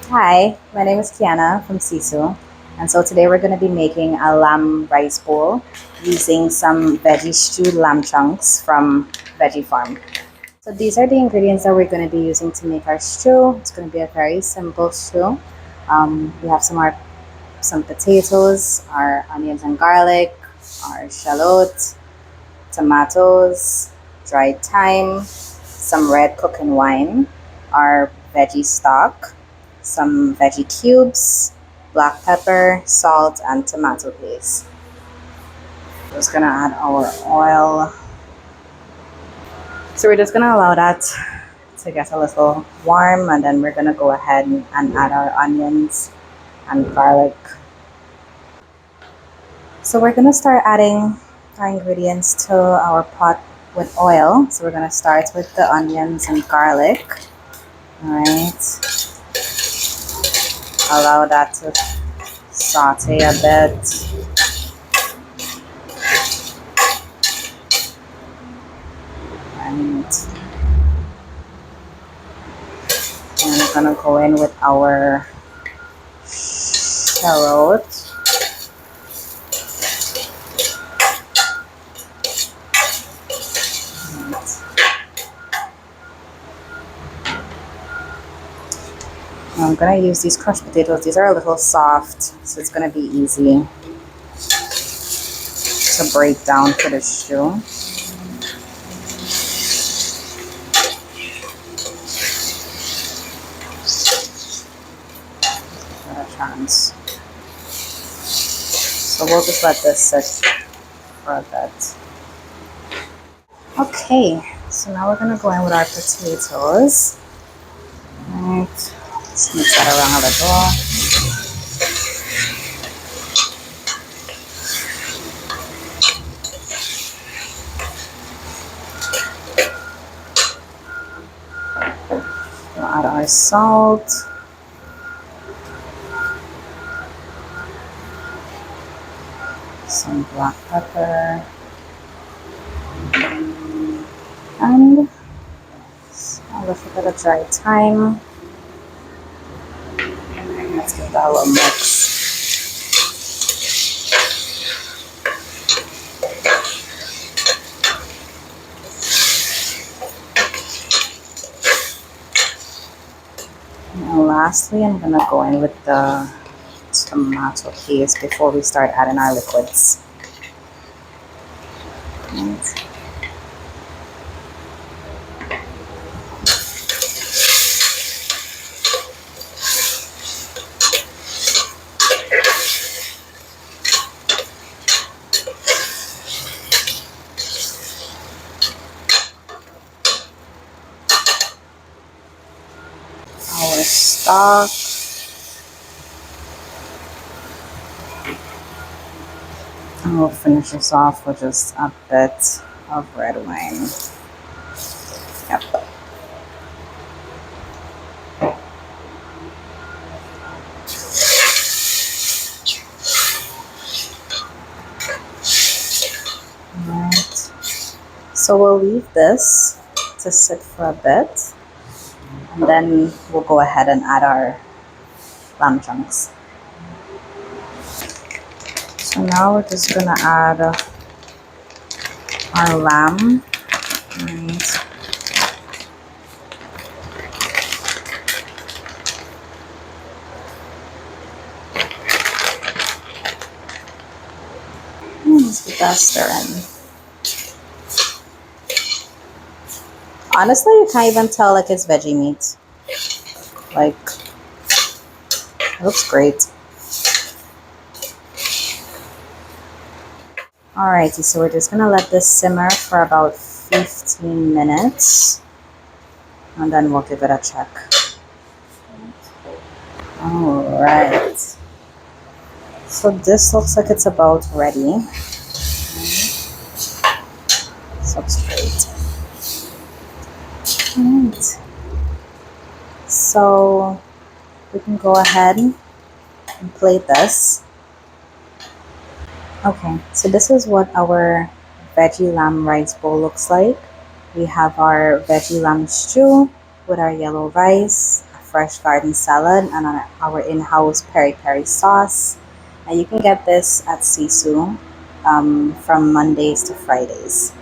Hi, my name is Keiena from SISU, and so today we're going to be making a lamb rice bowl using some veggie stewed lamb chunks from Veggie Farm. So these are the ingredients that we're going to be using to make our stew. It's going to be a very simple stew. We have some potatoes, our onions and garlic, our shallot, tomatoes, dried thyme, some red cooking wine, our veggie stock, some veggie cubes, black pepper, salt, and tomato paste. Just gonna add our oil. So we're just gonna allow that to get a little warm, and then we're gonna go ahead and add our onions and garlic. So we're gonna start adding our ingredients to our pot with oil. So we're gonna start with the onions and garlic. All right. Allow that to saute a bit. And we're gonna go in with our shallot. I'm gonna use these crushed potatoes. These are a little soft, so it's gonna be easy to break down for the stew. Give it a chance. So we'll just let this sit for a bit. Okay, so now we're gonna go in with our potatoes. Alright, just mix that around a little. We'll add our salt. Some black pepper. And a little bit of dried thyme. Let's give that a little mix. And lastly, I'm going to go in with the tomato paste before we start adding our liquids. Right. Our stock. And we'll finish this off with just a bit of red wine. Yep. Alright. So we'll leave this to sit for a bit, and then we'll go ahead and add our lamb chunks. So now we're just gonna add our lamb. Right. Let's get that stirring. Honestly, you can't even tell like it's veggie meat. Like, it looks great. Alrighty, so we're just gonna let this simmer for about 15 minutes, and then we'll give it a check. Alright, so this looks like it's about ready. This looks great. Alright, so we can go ahead and plate this. Okay, so this is what our veggie lamb rice bowl looks like. We have our veggie lamb stew with our yellow rice, a fresh garden salad and our in-house peri-peri sauce. And you can get this at Sisu from Mondays to Fridays.